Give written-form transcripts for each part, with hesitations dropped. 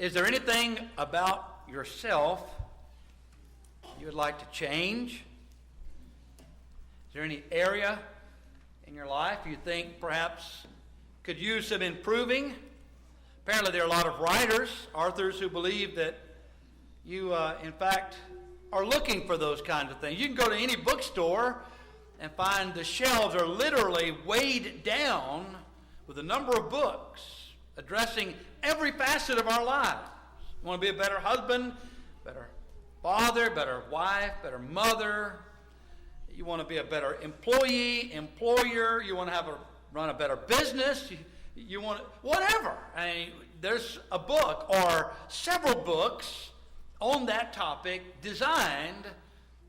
Is there anything about yourself you would like to change? Is there any area in your life you think perhaps could use some improving? Apparently there are a lot of writers, authors, who believe that you, in fact, are looking for those kinds of things. You can go to any bookstore and find the shelves are literally weighed down with a number of books addressing every facet of our lives. You want to be a better husband, better father, better wife, better mother. You want to be a better employee, employer. You want to run a better business. You want whatever. I mean, there's a book or several books on that topic designed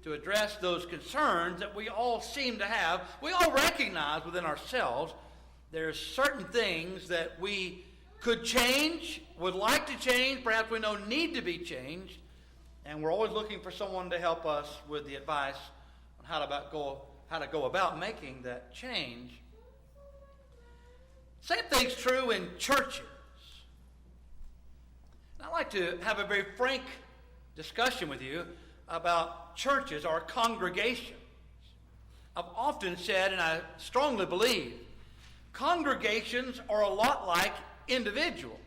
to address those concerns that we all seem to have. We all recognize within ourselves there's certain things that we could change, would like to change, perhaps we know need to be changed, and we're always looking for someone to help us with the advice on how to go about making that change. Same thing's true in churches. And I'd like to have a very frank discussion with you about churches or congregations. I've often said, and I strongly believe, congregations are a lot like individuals.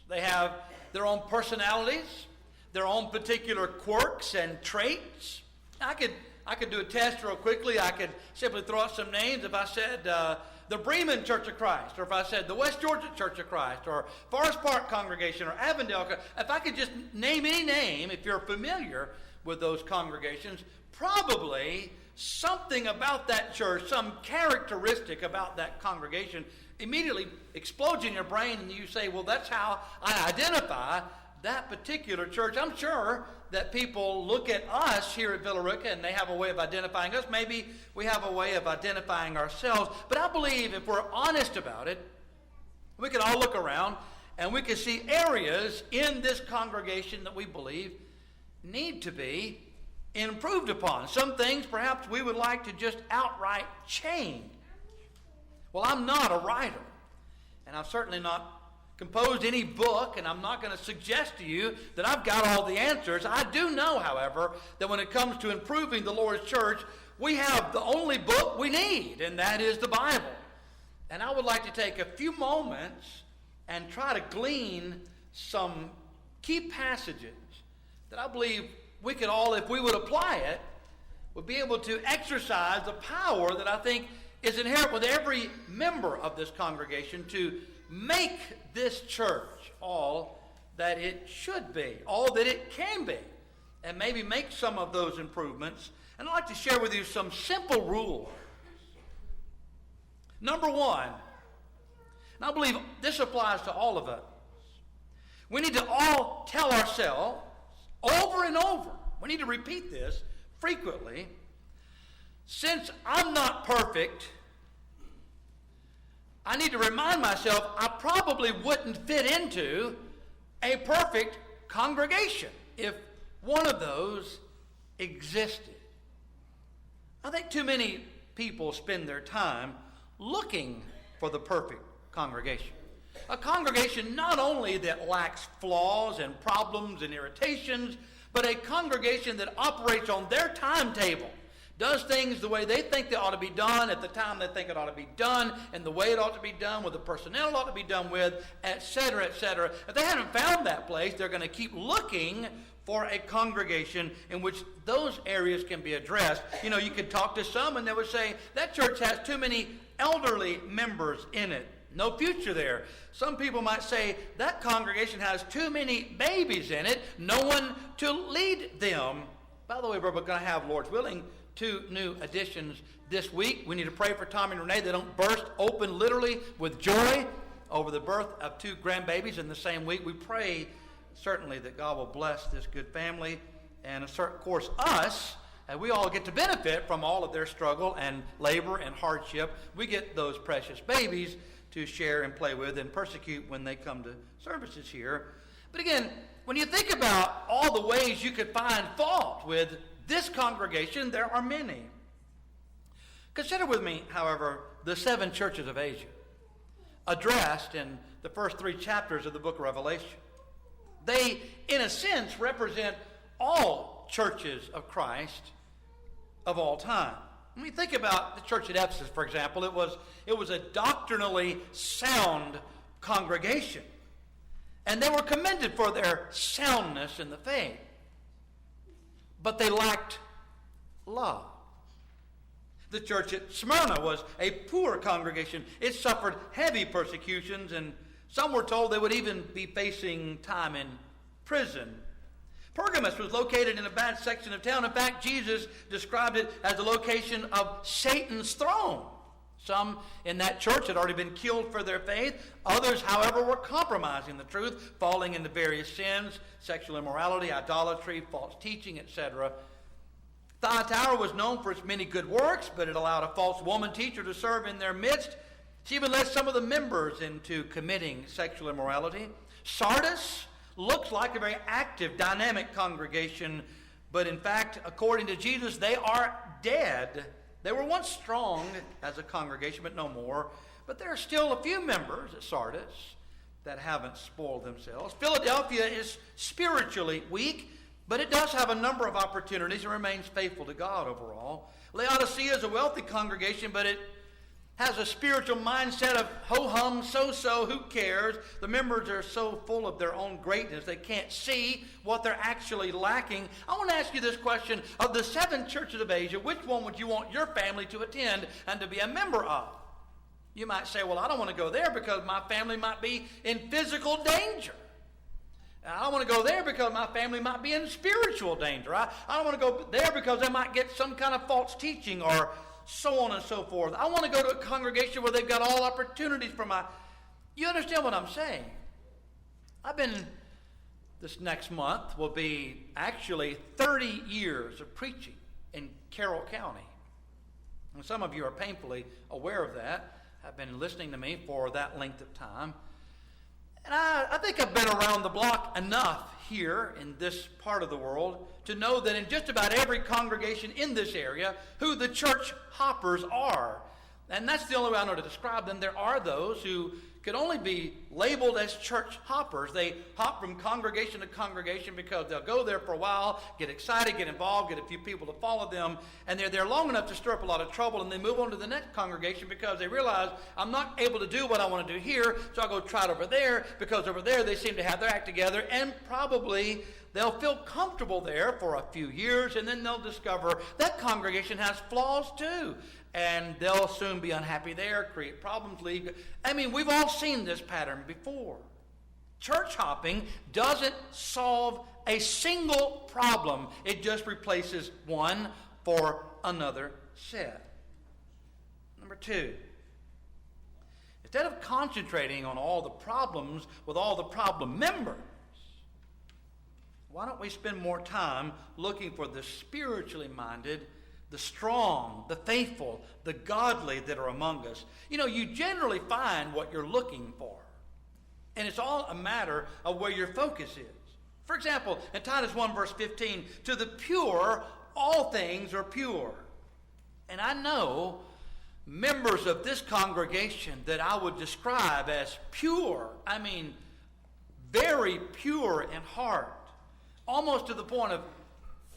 They have their own personalities, their own particular quirks and traits. I could do a test real quickly. I could simply throw out some names. If I said the Bremen Church of Christ, or if I said the West Georgia Church of Christ, or Forest Park Congregation, or Avondale, if I could just name any name, if you're familiar with those congregations, probably something about that church, some characteristic about that congregation immediately explodes in your brain, and you say, well, that's how I identify that particular church. I'm sure that people look at us here at Villa Rica and they have a way of identifying us. Maybe we have a way of identifying ourselves. But I believe if we're honest about it, we can all look around and we can see areas in this congregation that we believe need to be improved upon. Some things perhaps we would like to just outright change. Well, I'm not a writer, and I've certainly not composed any book, and I'm not going to suggest to you that I've got all the answers. I do know, however, that when it comes to improving the Lord's church, we have the only book we need, and that is the Bible. And I would like to take a few moments and try to glean some key passages that I believe we could all, if we would apply it, would be able to exercise the power that I think is inherent with every member of this congregation to make this church all that it should be, all that it can be, and maybe make some of those improvements. And I'd like to share with you some simple rules. Number one, and I believe this applies to all of us, we need to all tell ourselves over and over, we need to repeat this frequently, since I'm not perfect, I need to remind myself I probably wouldn't fit into a perfect congregation if one of those existed. I think too many people spend their time looking for the perfect congregation. A congregation not only that lacks flaws and problems and irritations, but a congregation that operates on their timetable, does things the way they think they ought to be done, at the time they think it ought to be done, and the way it ought to be done, with the personnel it ought to be done with, etc., etc. If they haven't found that place, they're going to keep looking for a congregation in which those areas can be addressed. You know, you could talk to some and they would say, that church has too many elderly members in it. No future there. Some people might say, that congregation has too many babies in it. No one to lead them. By the way, we're going to have, Lord's willing, 2 new additions this week. We need to pray for Tommy and Renee. They don't burst open literally with joy over the birth of 2 grandbabies in the same week. We pray certainly that God will bless this good family, and of course us, and we all get to benefit from all of their struggle and labor and hardship. We get those precious babies to share and play with and persecute when they come to services here. But again, when you think about all the ways you could find fault with this congregation, there are many. Consider with me, however, the 7 churches of Asia, addressed in the first 3 chapters of the book of Revelation. They, in a sense, represent all churches of Christ of all time. When we think about the church at Ephesus, for example, it was a doctrinally sound congregation. And they were commended for their soundness in the faith. But they lacked love. The church at Smyrna was a poor congregation. It suffered heavy persecutions, and some were told they would even be facing time in prison. Pergamos was located in a bad section of town. In fact, Jesus described it as the location of Satan's throne. Some in that church had already been killed for their faith. Others, however, were compromising the truth, falling into various sins, sexual immorality, idolatry, false teaching, etc. Thyatira was known for its many good works, but it allowed a false woman teacher to serve in their midst. She even led some of the members into committing sexual immorality. Sardis looks like a very active, dynamic congregation, but in fact, according to Jesus, they are dead. They were once strong as a congregation, but no more. But there are still a few members at Sardis that haven't spoiled themselves. Philadelphia is spiritually weak, but it does have a number of opportunities and remains faithful to God overall. Laodicea is a wealthy congregation, but it has a spiritual mindset of ho-hum, so-so, who cares? The members are so full of their own greatness, they can't see what they're actually lacking. I want to ask you this question. Of the 7 churches of Asia, which one would you want your family to attend and to be a member of? You might say, well, I don't want to go there because my family might be in physical danger. I don't want to go there because my family might be in spiritual danger. I don't want to go there because they might get some kind of false teaching or so on and so forth. I want to go to a congregation where they've got all opportunities for my... You understand what I'm saying? This next month will be actually 30 years of preaching in Carroll County. And some of you are painfully aware of that. Have been listening to me for that length of time. And I think I've been around the block enough here in this part of the world to know that in just about every congregation in this area, who the church hoppers are. And that's the only way I know to describe them. There are those who could only be labeled as church hoppers. They hop from congregation to congregation because they'll go there for a while, get excited, get involved, get a few people to follow them, and they're there long enough to stir up a lot of trouble, and they move on to the next congregation because they realize, I'm not able to do what I want to do here, so I'll go try it over there, because over there they seem to have their act together, and probably they'll feel comfortable there for a few years, and then they'll discover that congregation has flaws too. And they'll soon be unhappy there, create problems, leave. I mean, we've all seen this pattern before. Church hopping doesn't solve a single problem. It just replaces one for another set. Number 2. Instead of concentrating on all the problems with all the problem members, why don't we spend more time looking for the spiritually minded, the strong, the faithful, the godly that are among us? You know, you generally find what you're looking for. And it's all a matter of where your focus is. For example, in Titus 1 verse 15, to the pure, all things are pure. And I know members of this congregation that I would describe as pure. I mean, very pure in heart. Almost to the point of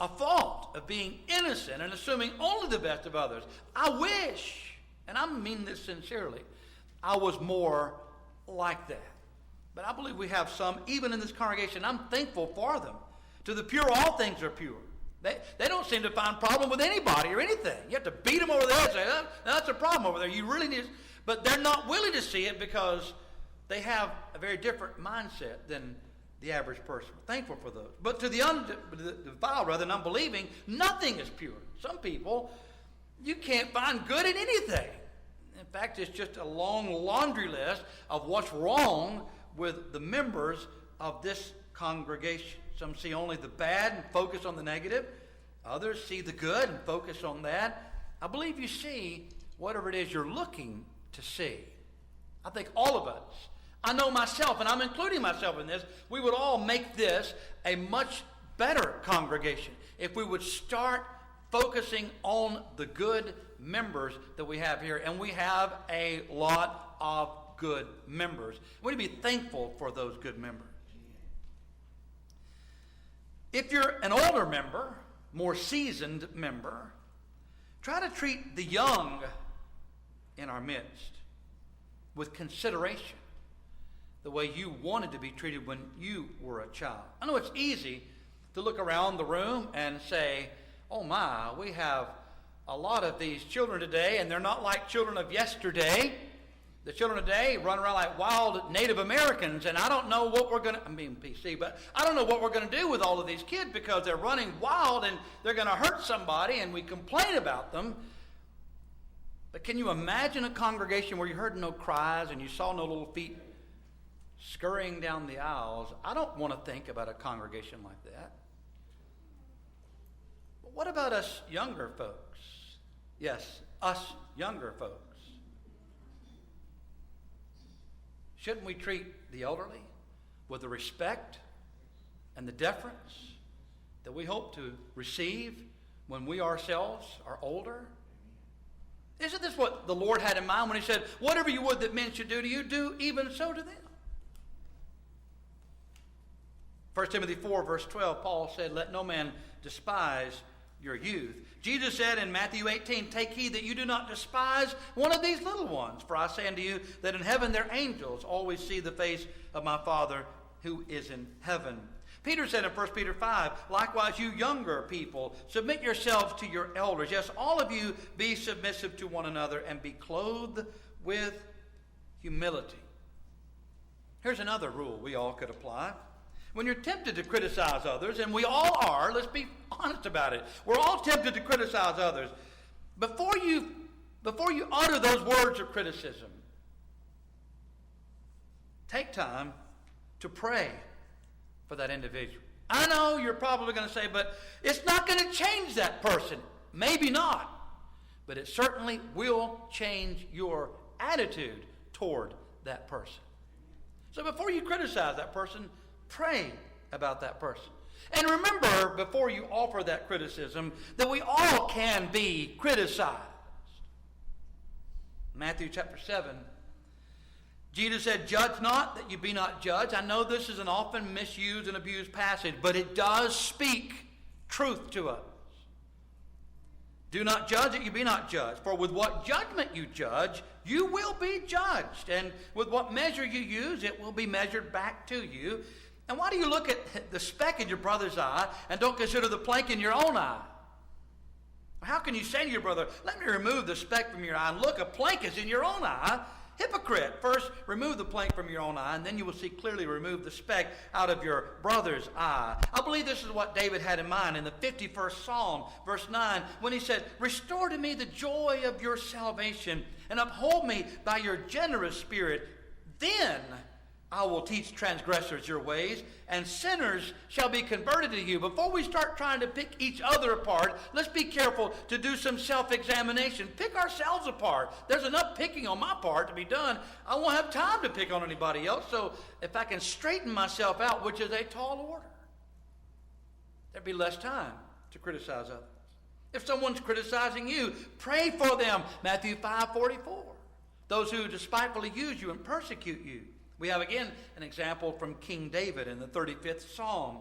a fault of being innocent and assuming only the best of others. I wish, and I mean this sincerely, I was more like that. But I believe we have some, even in this congregation. I'm thankful for them. To the pure, all things are pure. They don't seem to find problem with anybody or anything. You have to beat them over the head and say, oh, that's a problem over there. You really need, but they're not willing to see it because they have a very different mindset than the average person. Thankful for those. But to the defiled, rather than unbelieving, nothing is pure. Some people, you can't find good in anything. In fact, it's just a long laundry list of what's wrong with the members of this congregation. Some see only the bad and focus on the negative. Others see the good and focus on that. I believe you see whatever it is you're looking to see. I think all of us, I know myself, and I'm including myself in this, we would all make this a much better congregation if we would start focusing on the good members that we have here. And we have a lot of good members. We need to be thankful for those good members. If you're an older member, more seasoned member, try to treat the young in our midst with consideration, the way you wanted to be treated when you were a child. I know it's easy to look around the room and say, oh my, we have a lot of these children today, and they're not like children of yesterday. The children today run around like wild Native Americans, and I don't know what we're going to, I'm being PC, but I don't know what we're going to do with all of these kids because they're running wild and they're going to hurt somebody, and we complain about them. But can you imagine a congregation where you heard no cries and you saw no little feet scurrying down the aisles? I don't want to think about a congregation like that. But what about us younger folks? Yes, us younger folks. Shouldn't we treat the elderly with the respect and the deference that we hope to receive when we ourselves are older? Isn't this what the Lord had in mind when he said, whatever you would that men should do to you, do even so to them? 1 Timothy 4, verse 12, Paul said, let no man despise your youth. Jesus said in Matthew 18, take heed that you do not despise one of these little ones. For I say unto you that in heaven their angels always see the face of my Father who is in heaven. Peter said in 1 Peter 5, likewise you younger people, submit yourselves to your elders. Yes, all of you be submissive to one another and be clothed with humility. Here's another rule we all could apply. When you're tempted to criticize others, and we all are, let's be honest about it. We're all tempted to criticize others. Before you utter those words of criticism, take time to pray for that individual. I know you're probably going to say, but it's not going to change that person. Maybe not. But it certainly will change your attitude toward that person. So before you criticize that person, pray about that person. And remember, before you offer that criticism, that we all can be criticized. Matthew chapter 7, Jesus said, judge not that you be not judged. I know this is an often misused and abused passage, but it does speak truth to us. Do not judge that you be not judged. For with what judgment you judge, you will be judged. And with what measure you use, it will be measured back to you. And why do you look at the speck in your brother's eye and don't consider the plank in your own eye? How can you say to your brother, let me remove the speck from your eye, and look, a plank is in your own eye? Hypocrite, first remove the plank from your own eye, and then you will see clearly remove the speck out of your brother's eye. I believe this is what David had in mind in the 51st Psalm, verse 9, when he said, restore to me the joy of your salvation, and uphold me by your generous spirit. Then I will teach transgressors your ways, and sinners shall be converted to you. Before we start trying to pick each other apart, let's be careful to do some self-examination. Pick ourselves apart. There's enough picking on my part to be done. I won't have time to pick on anybody else, so if I can straighten myself out, which is a tall order, there'd be less time to criticize others. If someone's criticizing you, pray for them. Matthew 5:44. Those who despitefully use you and persecute you. We have again an example from King David in the 35th Psalm.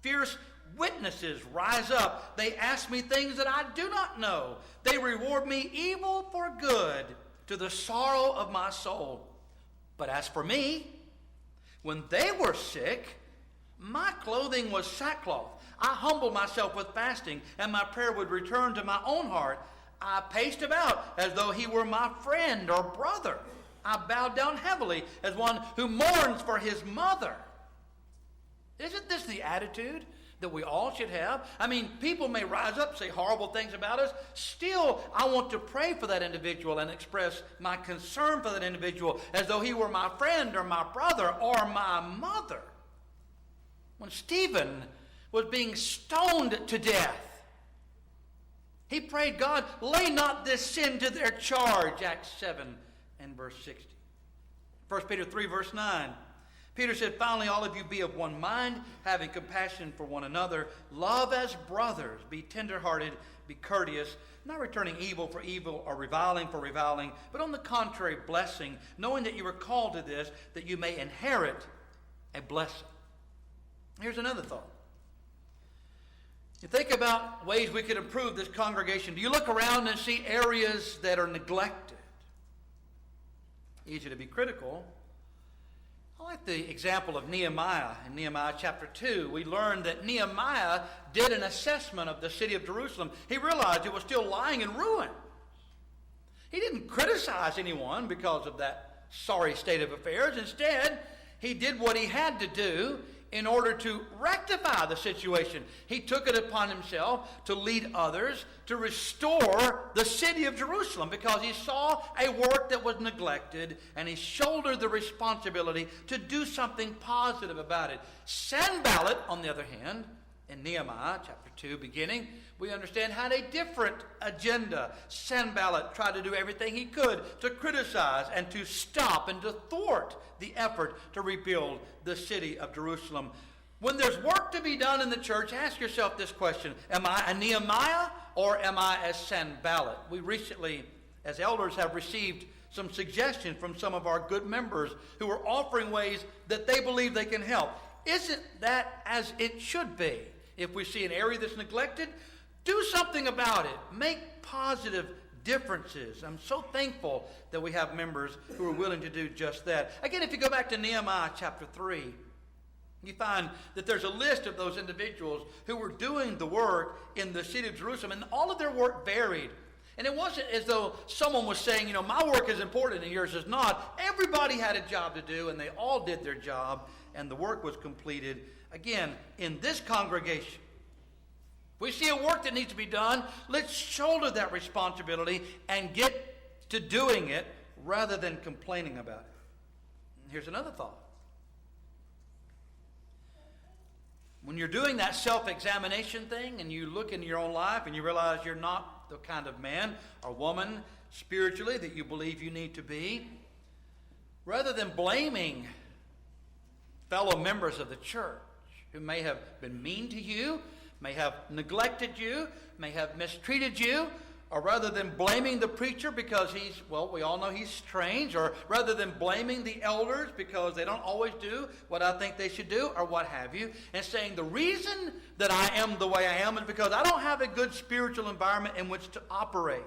Fierce witnesses rise up. They ask me things that I do not know. They reward me evil for good, to the sorrow of my soul. But as for me, when they were sick, my clothing was sackcloth. I humbled myself with fasting, and my prayer would return to my own heart. I paced about as though he were my friend or brother. I bowed down heavily as one who mourns for his mother. Isn't this the attitude that we all should have? I mean, people may rise up, say horrible things about us. Still, I want to pray for that individual and express my concern for that individual as though he were my friend or my brother or my mother. When Stephen was being stoned to death, he prayed, God, lay not this sin to their charge, Acts 7 and verse 60. 1 Peter 3, verse 9. Peter said, finally, all of you be of one mind, having compassion for one another. Love as brothers. Be tenderhearted, be courteous, not returning evil for evil or reviling for reviling, but on the contrary, blessing, knowing that you were called to this, that you may inherit a blessing. Here's another thought. You think about ways we could improve this congregation. Do you look around and see areas that are neglected? Easy to be critical. I like the example of Nehemiah. In Nehemiah chapter 2, we learned that Nehemiah did an assessment of the city of Jerusalem. He realized it was still lying in ruins. He didn't criticize anyone because of that sorry state of affairs. Instead, he did what he had to do in order to rectify the situation. He took it upon himself to lead others to restore the city of Jerusalem because he saw a work that was neglected, and he shouldered the responsibility to do something positive about it. Sanballat, on the other hand, in Nehemiah chapter 2 beginning, we understand had a different agenda. Sanballat tried to do everything he could to criticize and to stop and to thwart the effort to rebuild the city of Jerusalem. When there's work to be done in the church, ask yourself this question: am I a Nehemiah or am I a Sanballat? We recently, as elders, have received some suggestions from some of our good members who are offering ways that they believe they can help. Isn't that as it should be? If we see an area that's neglected, do something about it. Make positive differences. I'm so thankful that we have members who are willing to do just that. Again, if you go back to Nehemiah chapter 3, you find that there's a list of those individuals who were doing the work in the city of Jerusalem, and all of their work varied. And it wasn't as though someone was saying, my work is important and yours is not. Everybody had a job to do, and they all did their job, and the work was completed. Again, in this congregation, we see a work that needs to be done. Let's shoulder that responsibility and get to doing it rather than complaining about it. Here's another thought. When you're doing that self-examination thing and you look into your own life and you realize you're not the kind of man or woman spiritually that you believe you need to be, rather than blaming fellow members of the church who may have been mean to you, may have neglected you, may have mistreated you, or rather than blaming the preacher because we all know he's strange, or rather than blaming the elders because they don't always do what I think they should do, or what have you, and saying the reason that I am the way I am is because I don't have a good spiritual environment in which to operate.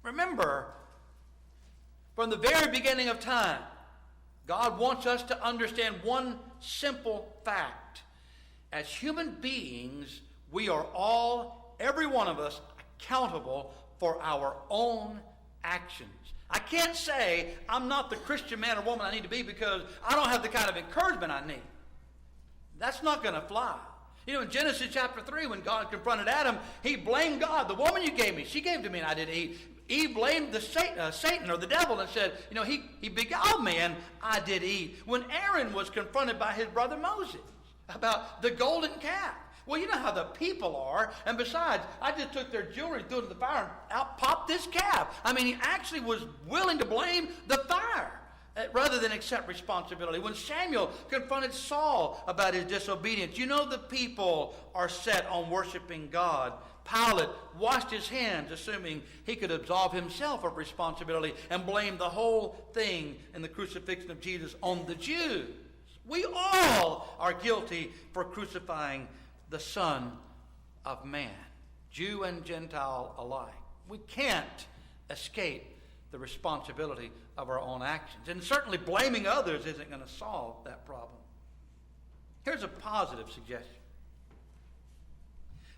Remember, from the very beginning of time, God wants us to understand one simple fact. As human beings, we are all, every one of us, accountable for our own actions. I can't say I'm not the Christian man or woman I need to be because I don't have the kind of encouragement I need. That's not going to fly. In Genesis chapter 3, when God confronted Adam, he blamed God. The woman you gave me, she gave to me and I didn't eat. Eve blamed Satan or the devil and said, he beguiled me and I did eat. When Aaron was confronted by his brother Moses about the golden calf, well, you know how the people are. And besides, I just took their jewelry, threw it in the fire, and out popped this calf. He actually was willing to blame the fire rather than accept responsibility. When Samuel confronted Saul about his disobedience, the people are set on worshiping God. Pilate washed his hands, assuming he could absolve himself of responsibility and blame the whole thing in the crucifixion of Jesus on the Jews. We all are guilty for crucifying the Son of Man, Jew and Gentile alike. We can't escape the responsibility of our own actions. And certainly blaming others isn't going to solve that problem. Here's a positive suggestion.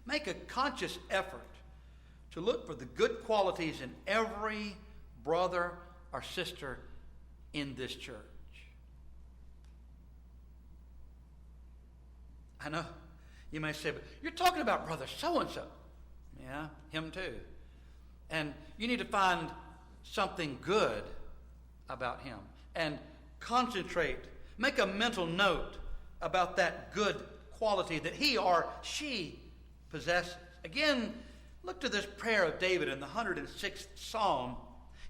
Make a conscious effort to look for the good qualities in every brother or sister in this church. I know you may say, but you're talking about brother so-and-so. Yeah, him too. And you need to find something good about him and concentrate. Make a mental note about that good quality that he or she possesses. Again, look to this prayer of David in the 106th Psalm.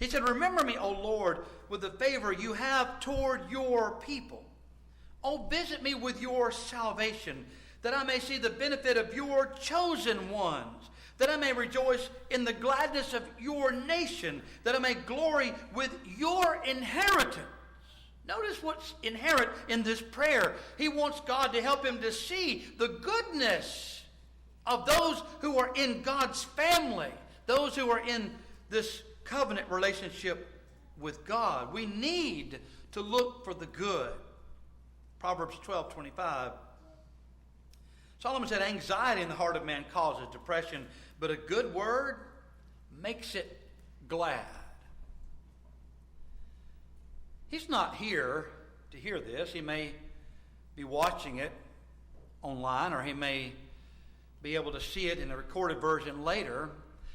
He said, "Remember me, O Lord, with the favor you have toward your people. Oh, visit me with your salvation, that I may see the benefit of your chosen ones, that I may rejoice in the gladness of your nation, that I may glory with your inheritance." Notice what's inherent in this prayer. He wants God to help him to see the goodness of those who are in God's family, those who are in this covenant relationship with God. We need to look for the good. Proverbs 12:25. Solomon said, anxiety in the heart of man causes depression, but a good word makes it glad. He's not here to hear this. He may be watching it online, or he may be able to see it in a recorded version later.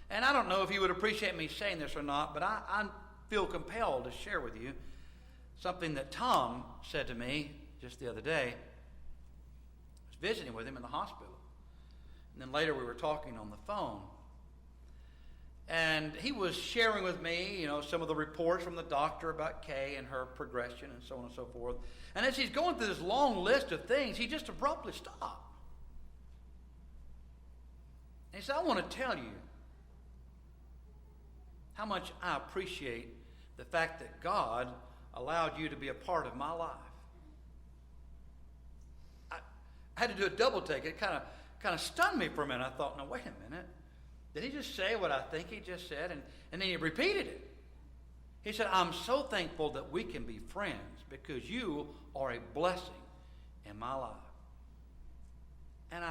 And I don't know if he would appreciate me saying this or not, but I feel compelled to share with you something that Tom said to me just the other day. I was visiting with him in the hospital. And then later we were talking on the phone. And he was sharing with me, some of the reports from the doctor about Kay and her progression and so on and so forth. And as he's going through this long list of things, he just abruptly stopped. And he said, I want to tell you how much I appreciate the fact that God allowed you to be a part of my life. I had to do a double take. It kind of stunned me for a minute. I thought, no, wait a minute. Did he just say what I think he just said? And then he repeated it. He said, I'm so thankful that we can be friends because you are a blessing in my life. And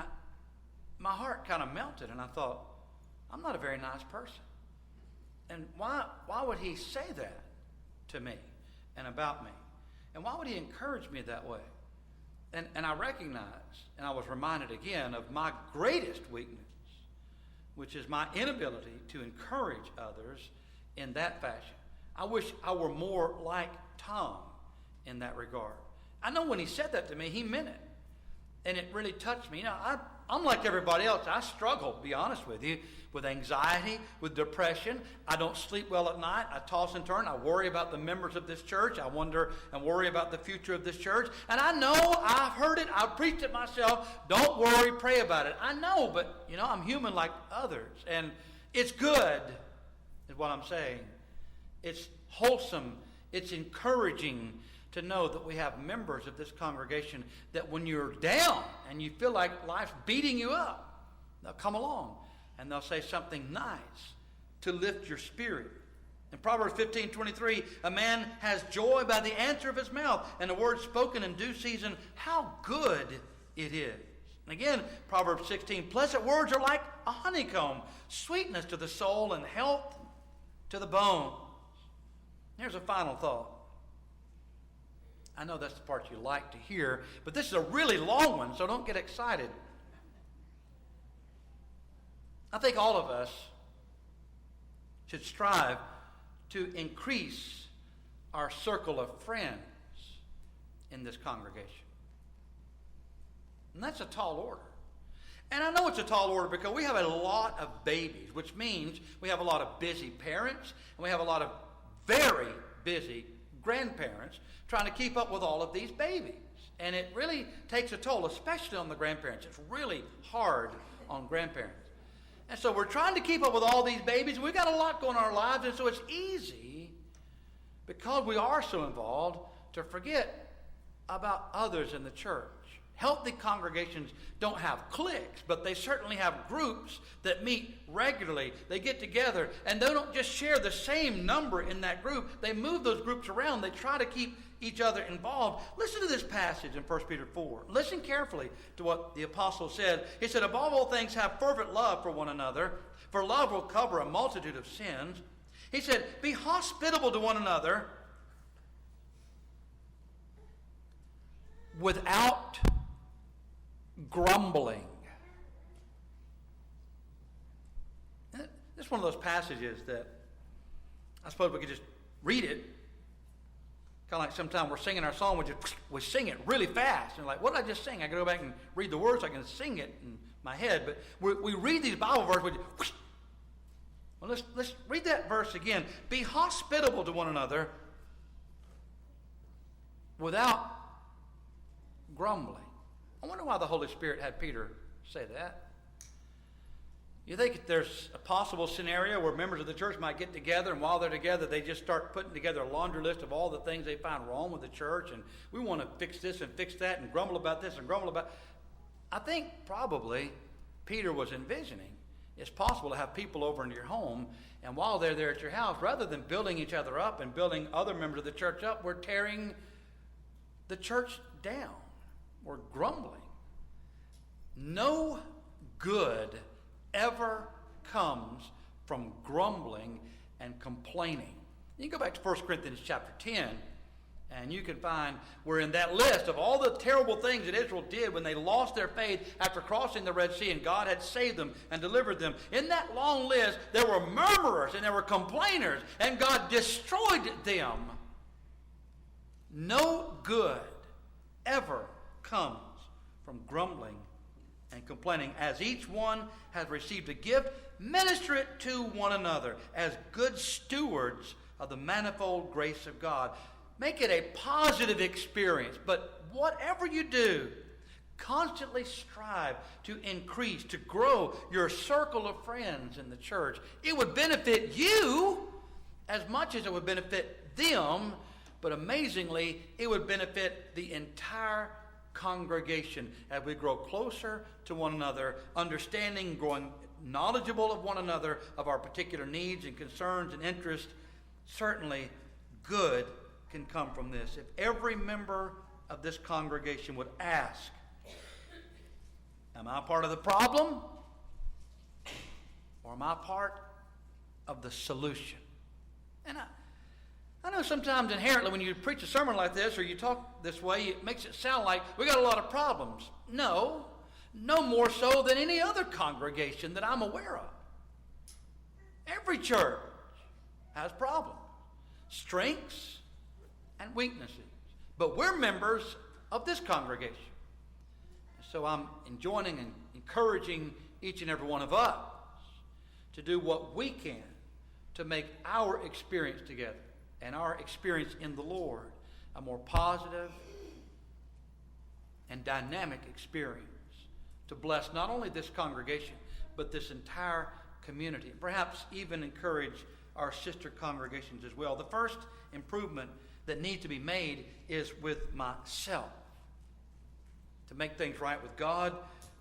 my heart kind of melted, and I thought, I'm not a very nice person. And why would he say that to me and about me? And why would he encourage me that way? And I recognized, and I was reminded again of my greatest weakness, which is my inability to encourage others in that fashion. I wish I were more like Tom in that regard. I know when he said that to me, he meant it. And it really touched me. I'm like everybody else. I struggle, to be honest with you, with anxiety, with depression. I don't sleep well at night. I toss and turn. I worry about the members of this church. I wonder and worry about the future of this church. And I know, I've heard it. I've preached it myself. Don't worry, pray about it. I know, but, I'm human like others. And it's good, is what I'm saying. It's wholesome. It's encouraging to know that we have members of this congregation that when you're down and you feel like life's beating you up, they'll come along and they'll say something nice to lift your spirit. In Proverbs 15:23, a man has joy by the answer of his mouth, and the word spoken in due season, how good it is. And again, Proverbs 16, pleasant words are like a honeycomb, sweetness to the soul and health to the bones. Here's a final thought. I know that's the part you like to hear, but this is a really long one, so don't get excited. I think all of us should strive to increase our circle of friends in this congregation. And that's a tall order. And I know it's a tall order because we have a lot of babies, which means we have a lot of busy parents, and we have a lot of very busy grandparents trying to keep up with all of these babies. And it really takes a toll, especially on the grandparents. It's really hard on grandparents. And so we're trying to keep up with all these babies. We've got a lot going on in our lives, and so it's easy, because we are so involved, to forget about others in the church. Healthy congregations don't have cliques, but they certainly have groups that meet regularly. They get together, and they don't just share the same number in that group. They move those groups around. They try to keep each other involved. Listen to this passage in 1 Peter 4. Listen carefully to what the apostle said. He said, above all things, have fervent love for one another, for love will cover a multitude of sins. He said, be hospitable to one another without grumbling. This is one of those passages that I suppose we could just read it. Kind of like sometimes we're singing our song, we sing it really fast. And like, what did I just sing? I can go back and read the words so I can sing it in my head. But we read these Bible verses. Well, let's read that verse again. Be hospitable to one another without grumbling. I wonder why the Holy Spirit had Peter say that. You think there's a possible scenario where members of the church might get together, and while they're together, they just start putting together a laundry list of all the things they find wrong with the church, and we want to fix this and fix that and grumble about this and grumble about... I think probably Peter was envisioning. It's possible to have people over into your home, and while they're there at your house, rather than building each other up and building other members of the church up, we're tearing the church down. We're grumbling. No good ever comes from grumbling and complaining. You can go back to 1 Corinthians chapter 10, and you can find where in that list of all the terrible things that Israel did when they lost their faith after crossing the Red Sea and God had saved them and delivered them, in that long list there were murmurers and there were complainers, and God destroyed them. No good ever comes from grumbling and complaining. As each one has received a gift, minister it to one another as good stewards of the manifold grace of God. Make it a positive experience, but whatever you do, constantly strive to increase, to grow your circle of friends in the church. It would benefit you as much as it would benefit them, but amazingly, it would benefit the entire congregation as we grow closer to one another, understanding, growing knowledgeable of one another, of our particular needs and concerns and interests. Certainly, good can come from this. If every member of this congregation would ask, am I part of the problem? Or am I part of the solution? And I know sometimes inherently when you preach a sermon like this or you talk this way, it makes it sound like we got a lot of problems. No more so than any other congregation that I'm aware of. Every church has problems, strengths, and weaknesses. But we're members of this congregation. So I'm enjoining and encouraging each and every one of us to do what we can to make our experience together and our experience in the Lord a more positive and dynamic experience to bless not only this congregation, but this entire community. Perhaps even encourage our sister congregations as well. The first improvement that needs to be made is with myself. To make things right with God,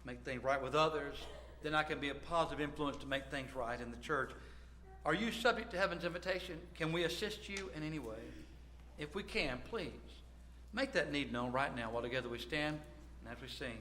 make things right with others, then I can be a positive influence to make things right in the church. Are you subject to heaven's invitation? Can we assist you in any way? If we can, please make that need known right now while together we stand and as we sing.